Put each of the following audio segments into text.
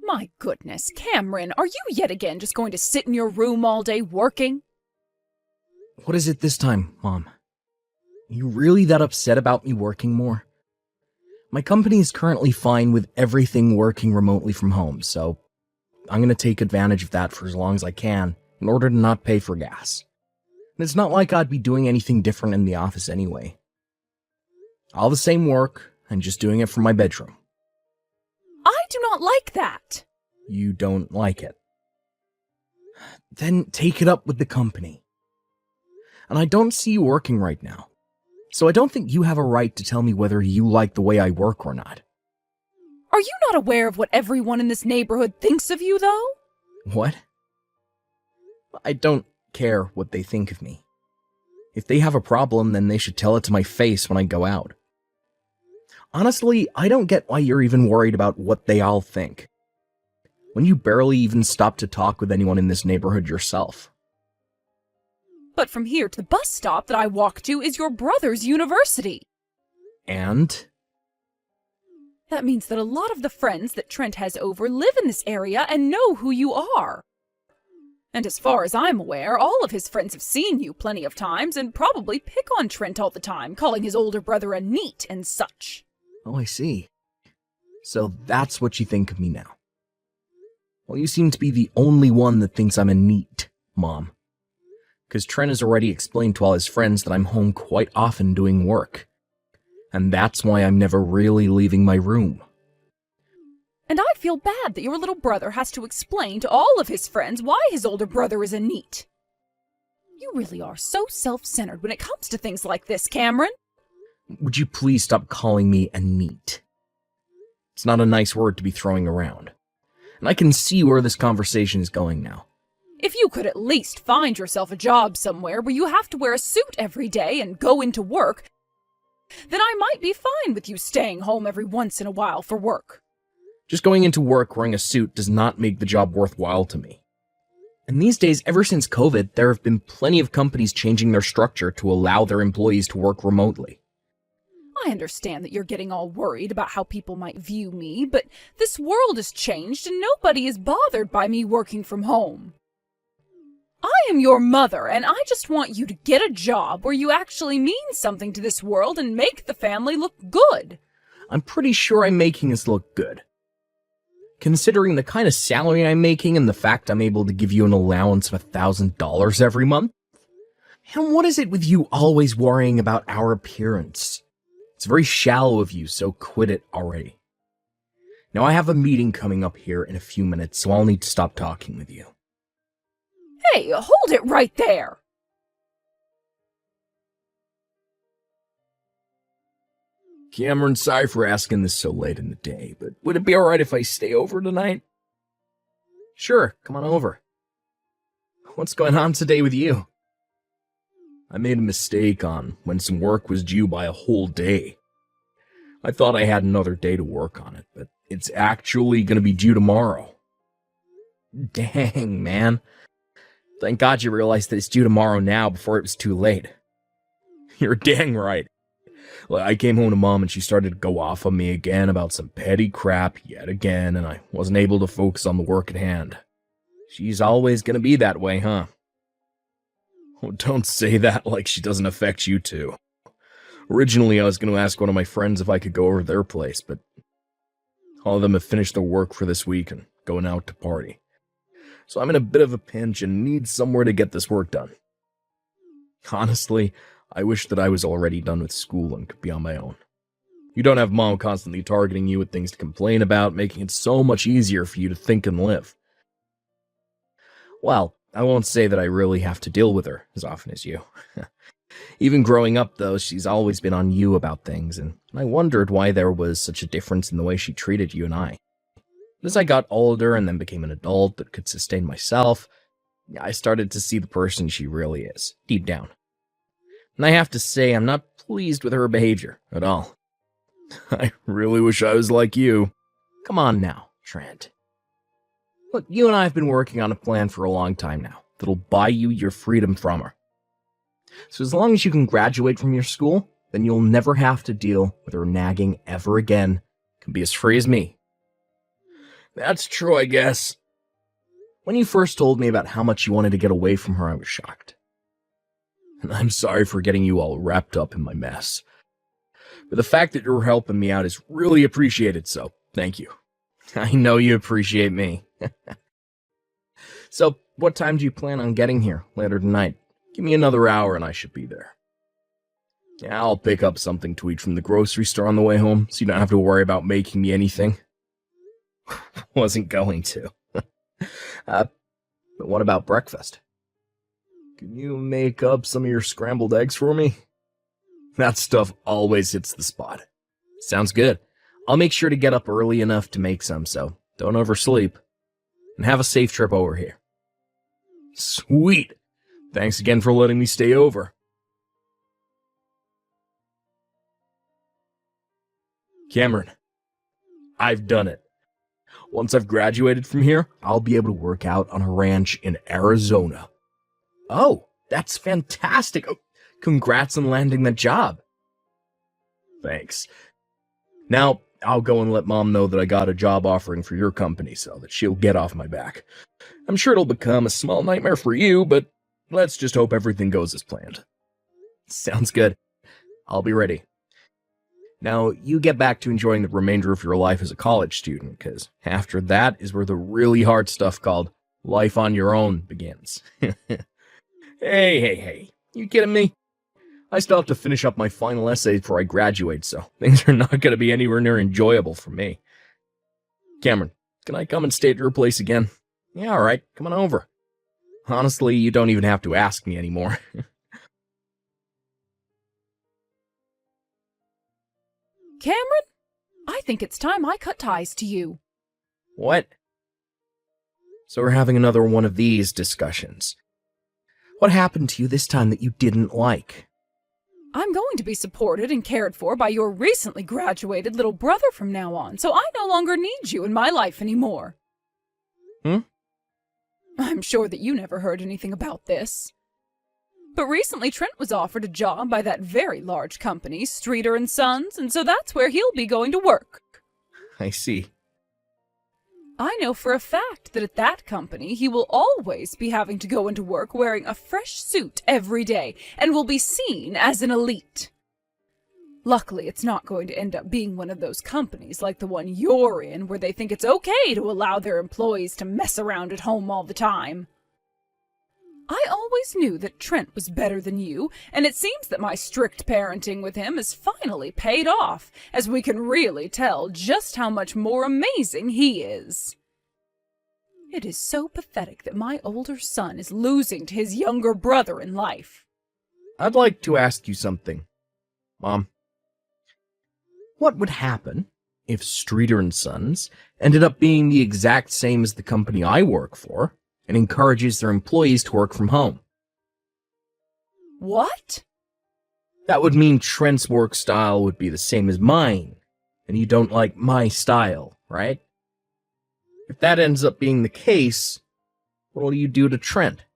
My goodness, Cameron, are you yet again just going to sit in your room all day working? What is it this time, Mom? Are you really that upset about me working more? My company is currently fine with everything working remotely from home, so I'm going to take advantage of that for as long as I can in order to not pay for gas. And it's not like I'd be doing anything different in the office anyway. All the same work, and just doing it from my bedroom. I do not like that. You don't like it? Then take it up with the company. And I don't see you working right now, so I don't think you have a right to tell me whether you like the way I work or not. Are you not aware of what everyone in this neighborhood thinks of you, though? What? I don't care what they think of me. If they have a problem, then they should tell it to my face when I go out. Honestly, I don't get why you're even worried about what they all think, when you barely even stop to talk with anyone in this neighborhood yourself. But from here to the bus stop that I walk to is your brother's university. And? That means that a lot of the friends that Trent has over live in this area and know who you are. And as far as I'm aware, all of his friends have seen you plenty of times and probably pick on Trent all the time, calling his older brother a neat and such. Oh, I see. So that's what you think of me now. Well, you seem to be the only one that thinks I'm a neat, Mom. Because Trent has already explained to all his friends that I'm home quite often doing work. And that's why I'm never really leaving my room. And I feel bad that your little brother has to explain to all of his friends why his older brother is a neat. You really are so self-centered when it comes to things like this, Cameron. Would you please stop calling me a neat? It's not a nice word to be throwing around. And I can see where this conversation is going now. If you could at least find yourself a job somewhere where you have to wear a suit every day and go into work, then I might be fine with you staying home every once in a while for work. Just going into work wearing a suit does not make the job worthwhile to me. And these days, ever since COVID, there have been plenty of companies changing their structure to allow their employees to work remotely. I understand that you're getting all worried about how people might view me, but this world has changed and nobody is bothered by me working from home. I am your mother, and I just want you to get a job where you actually mean something to this world and make the family look good. I'm pretty sure I'm making us look good. Considering the kind of salary I'm making and the fact I'm able to give you an allowance of $1,000 every month. And what is it with you always worrying about our appearance? It's very shallow of you, so quit it already. Now I have a meeting coming up here in a few minutes, so I'll need to stop talking with you. Hey, hold it right there! Cameron, sorry for asking this so late in the day, but would it be alright if I stay over tonight? Sure, come on over. What's going on today with you? I made a mistake on when some work was due by a whole day. I thought I had another day to work on it, but it's actually going to be due tomorrow. Dang, man. Thank God you realized that it's due tomorrow now before it was too late. You're dang right. I came home to Mom and she started to go off on me again about some petty crap yet again, and I wasn't able to focus on the work at hand. She's always going to be that way, huh? Oh, don't say that like she doesn't affect you too. Originally, I was going to ask one of my friends if I could go over to their place, but all of them have finished their work for this week and going out to party. So I'm in a bit of a pinch and need somewhere to get this work done. Honestly, I wish that I was already done with school and could be on my own. You don't have Mom constantly targeting you with things to complain about, making it so much easier for you to think and live. Well, I won't say that I really have to deal with her as often as you. Even growing up, though, she's always been on you about things, and I wondered why there was such a difference in the way she treated you and I. As I got older and then became an adult that could sustain myself, I started to see the person she really is, deep down. And I have to say, I'm not pleased with her behavior at all. I really wish I was like you. Come on now, Trent. Look, you and I have been working on a plan for a long time now that'll buy you your freedom from her. So as long as you can graduate from your school, then you'll never have to deal with her nagging ever again. You can be as free as me. That's true, I guess. When you first told me about how much you wanted to get away from her, I was shocked. And I'm sorry for getting you all wrapped up in my mess. But the fact that you're helping me out is really appreciated, so thank you. I know you appreciate me. So, what time do you plan on getting here later tonight? Give me another hour and I should be there. Yeah, I'll pick up something to eat from the grocery store on the way home, so you don't have to worry about making me anything. Wasn't going to. But what about breakfast? Can you make up some of your scrambled eggs for me? That stuff always hits the spot. Sounds good. I'll make sure to get up early enough to make some, so don't oversleep. And have a safe trip over here. Sweet! Thanks again for letting me stay over. Cameron, I've done it. Once I've graduated from here, I'll be able to work out on a ranch in Arizona. Oh, that's fantastic. Oh, congrats on landing that job. Thanks. Now, I'll go and let Mom know that I got a job offering for your company so that she'll get off my back. I'm sure it'll become a small nightmare for you, but let's just hope everything goes as planned. Sounds good. I'll be ready. Now, you get back to enjoying the remainder of your life as a college student, because after that is where the really hard stuff called life on your own begins. Hey, you kidding me? I still have to finish up my final essay before I graduate, so things are not going to be anywhere near enjoyable for me. Cameron, can I come and stay at your place again? Yeah, alright, come on over. Honestly, you don't even have to ask me anymore. Cameron, I think it's time I cut ties to you. What? So we're having another one of these discussions. What happened to you this time that you didn't like? I'm going to be supported and cared for by your recently graduated little brother from now on, so I no longer need you in my life anymore. I'm sure that you never heard anything about this. But recently Trent was offered a job by that very large company, Streeter & Sons, and so that's where he'll be going to work. I see. I know for a fact that at that company he will always be having to go into work wearing a fresh suit every day and will be seen as an elite. Luckily, it's not going to end up being one of those companies like the one you're in where they think it's okay to allow their employees to mess around at home all the time. I always knew that Trent was better than you, and it seems that my strict parenting with him has finally paid off, as we can really tell just how much more amazing he is. It is so pathetic that my older son is losing to his younger brother in life. I'd like to ask you something, Mom. What would happen if Streeter & Sons ended up being the exact same as the company I work for, and encourages their employees to work from home? What? That would mean Trent's work style would be the same as mine, and you don't like my style, right? If that ends up being the case, what will you do to Trent?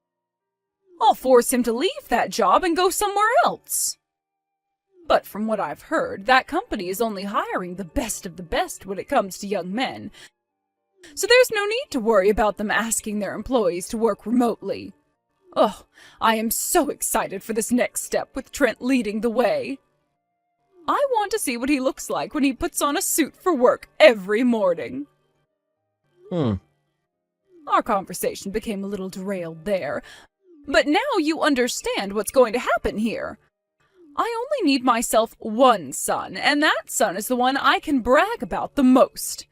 I'll force him to leave that job and go somewhere else. But from what I've heard, that company is only hiring the best of the best when it comes to young men, so there's no need to worry about them asking their employees to work remotely. Oh, I am so excited for this next step with Trent leading the way. I want to see what he looks like when he puts on a suit for work every morning. Our conversation became a little derailed there, but now you understand what's going to happen here. I only need myself one son, and that son is the one I can brag about the most.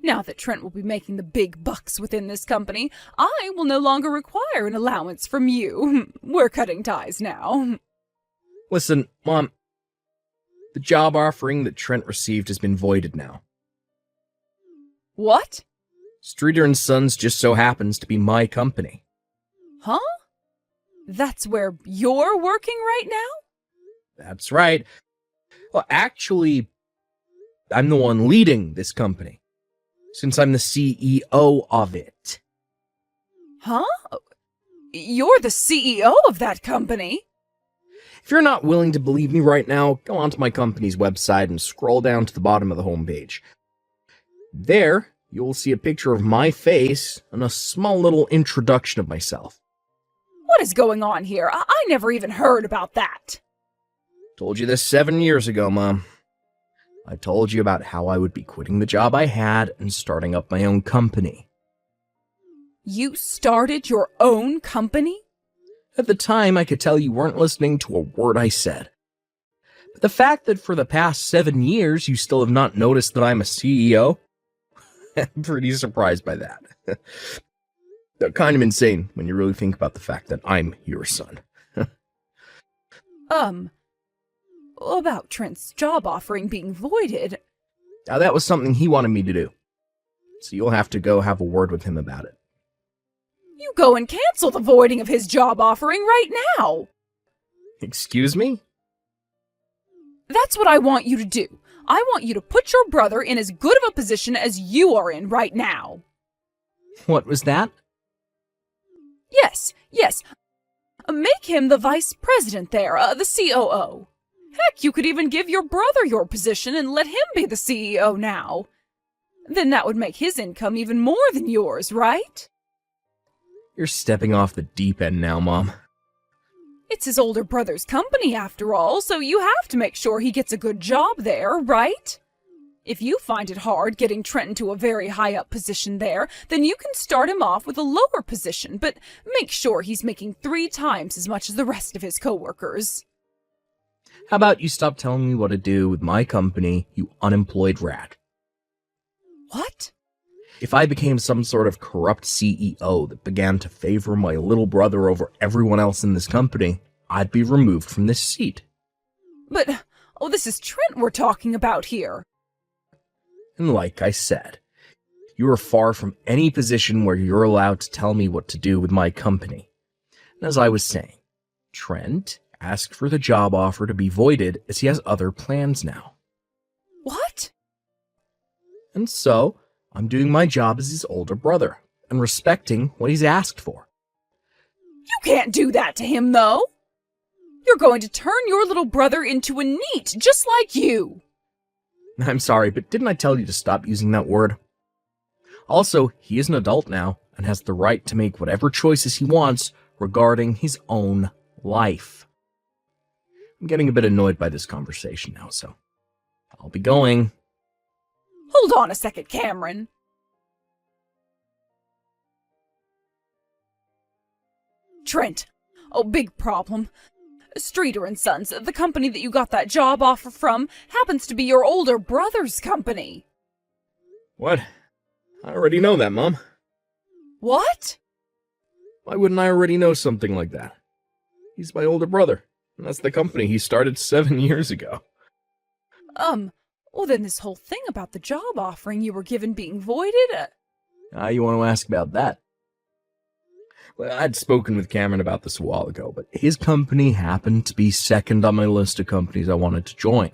Now that Trent will be making the big bucks within this company, I will no longer require an allowance from you. We're cutting ties now. Listen, Mom, the job offering that Trent received has been voided now. What? Streeter & Sons just so happens to be my company. Huh? That's where you're working right now? That's right. Well, actually, I'm the one leading this company, since I'm the CEO of it. Huh? You're the CEO of that company? If you're not willing to believe me right now, go onto my company's website and scroll down to the bottom of the homepage. There, you'll see a picture of my face and a small little introduction of myself. What is going on here? I never even heard about that. Told you this 7 years ago, Mom. I told you about how I would be quitting the job I had and starting up my own company. You started your own company? At the time, I could tell you weren't listening to a word I said. But the fact that for the past 7 years you still have not noticed that I'm a CEO? I'm pretty surprised by that. They're kind of insane when you really think about the fact that I'm your son. About Trent's job offering being voided. Now, that was something he wanted me to do. So you'll have to go have a word with him about it. You go and cancel the voiding of his job offering right now. Excuse me? That's what I want you to do. I want you to put your brother in as good of a position as you are in right now. What was that? Yes. Make him the vice president there, the COO. Heck, you could even give your brother your position and let him be the CEO now. Then that would make his income even more than yours, right? You're stepping off the deep end now, Mom. It's his older brother's company, after all, so you have to make sure he gets a good job there, right? If you find it hard getting Trenton to a very high-up position there, then you can start him off with a lower position, but make sure he's making 3 times as much as the rest of his coworkers. How about you stop telling me what to do with my company, you unemployed rat? What? If I became some sort of corrupt CEO that began to favor my little brother over everyone else in this company, I'd be removed from this seat. But, this is Trent we're talking about here. And like I said, you are far from any position where you're allowed to tell me what to do with my company. And as I was saying, Trent asked for the job offer to be voided as he has other plans now. What? And so, I'm doing my job as his older brother and respecting what he's asked for. You can't do that to him, though. You're going to turn your little brother into a NEET, just like you. I'm sorry, but didn't I tell you to stop using that word? Also, he is an adult now and has the right to make whatever choices he wants regarding his own life. I'm getting a bit annoyed by this conversation now, so I'll be going. Hold on a second, Cameron. Trent. Big problem. Streeter & Sons, the company that you got that job offer from, happens to be your older brother's company. What? I already know that, Mom. What? Why wouldn't I already know something like that? He's my older brother, and that's the company he started 7 years ago. Then this whole thing about the job offering you were given being voided? You want to ask about that? Well, I'd spoken with Cameron about this a while ago, but his company happened to be second on my list of companies I wanted to join.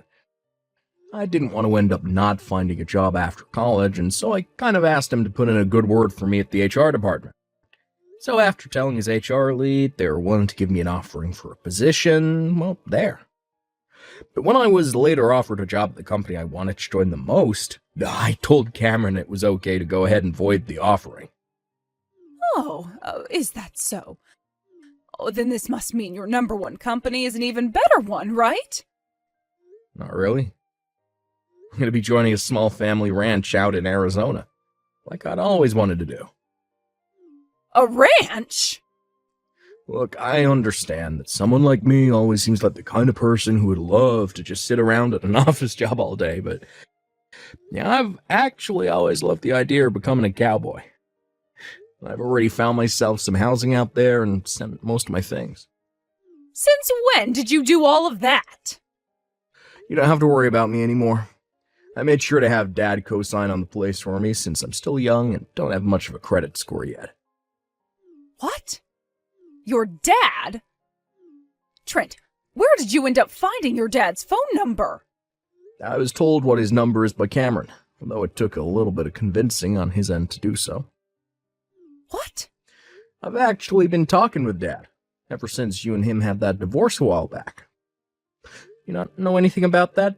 I didn't want to end up not finding a job after college, and so I kind of asked him to put in a good word for me at the HR department. So after telling his HR lead they were willing to give me an offering for a position, well, there. But when I was later offered a job at the company I wanted to join the most, I told Cameron it was okay to go ahead and void the offering. Is that so? Then this must mean your number one company is an even better one, right? Not really. I'm going to be joining a small family ranch out in Arizona, like I'd always wanted to do. A ranch? Look, I understand that someone like me always seems like the kind of person who would love to just sit around at an office job all day, but yeah, I've actually always loved the idea of becoming a cowboy. I've already found myself some housing out there and sent most of my things. Since when did you do all of that? You don't have to worry about me anymore. I made sure to have Dad co-sign on the place for me since I'm still young and don't have much of a credit score yet. What? Your dad? Trent, where did you end up finding your dad's phone number? I was told what his number is by Cameron, although it took a little bit of convincing on his end to do so. What? I've actually been talking with Dad, ever since you and him had that divorce a while back. You not know anything about that?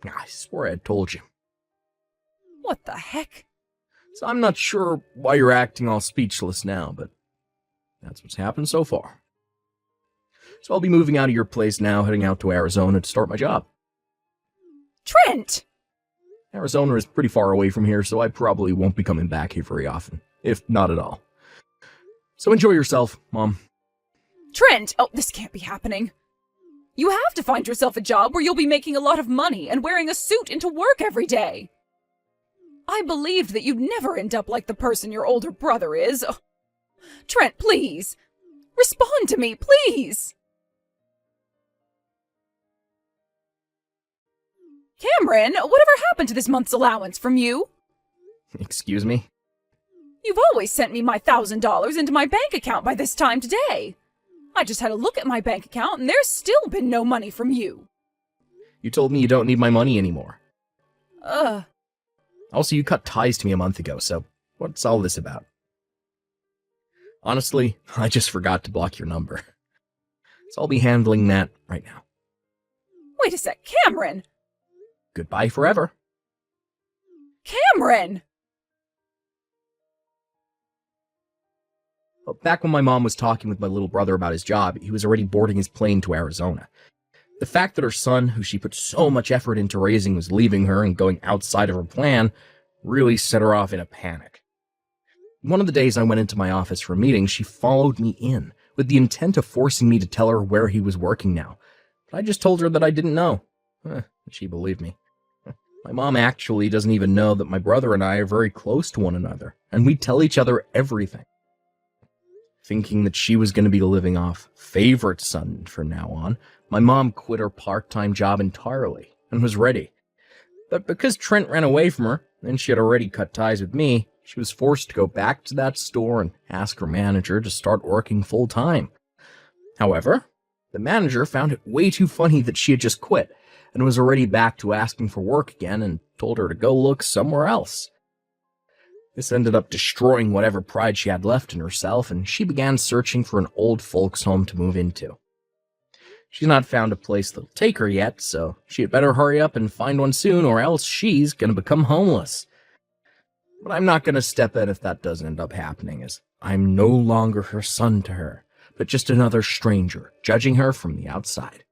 I swear I told you. What the heck? So I'm not sure why you're acting all speechless now, but that's what's happened so far. So I'll be moving out of your place now, heading out to Arizona to start my job. Trent! Arizona is pretty far away from here, so I probably won't be coming back here very often, if not at all. So enjoy yourself, Mom. Trent! Oh, this can't be happening. You have to find yourself a job where you'll be making a lot of money and wearing a suit into work every day. I believed that you'd never end up like the person your older brother is. Oh. Trent, please! Respond to me, please! Cameron, whatever happened to this month's allowance from you? Excuse me? You've always sent me my $1,000 into my bank account by this time today. I just had a look at my bank account and there's still been no money from you. You told me you don't need my money anymore. Ugh. Also, you cut ties to me a month ago, so what's all this about? Honestly, I just forgot to block your number. So I'll be handling that right now. Wait a sec, Cameron! Goodbye forever. Cameron! Well, back when my mom was talking with my little brother about his job, he was already boarding his plane to Arizona. The fact that her son, who she put so much effort into raising, was leaving her and going outside of her plan really set her off in a panic. One of the days I went into my office for a meeting, she followed me in with the intent of forcing me to tell her where he was working now. But I just told her that I didn't know. She believed me. My mom actually doesn't even know that my brother and I are very close to one another, and we tell each other everything. Thinking that she was going to be living off favorite son from now on, my mom quit her part-time job entirely and was ready. But because Trent ran away from her, and she had already cut ties with me, she was forced to go back to that store and ask her manager to start working full-time. However, the manager found it way too funny that she had just quit and was already back to asking for work again and told her to go look somewhere else. This ended up destroying whatever pride she had left in herself, and she began searching for an old folks' home to move into. She's not found a place that'll take her yet, so she had better hurry up and find one soon, or else she's gonna become homeless. But I'm not gonna step in if that doesn't end up happening, as I'm no longer her son to her, but just another stranger, judging her from the outside.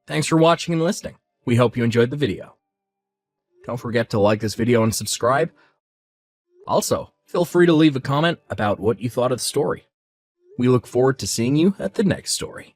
Thanks for watching and listening. We hope you enjoyed the video. Don't forget to like this video and subscribe. Also, feel free to leave a comment about what you thought of the story. We look forward to seeing you at the next story.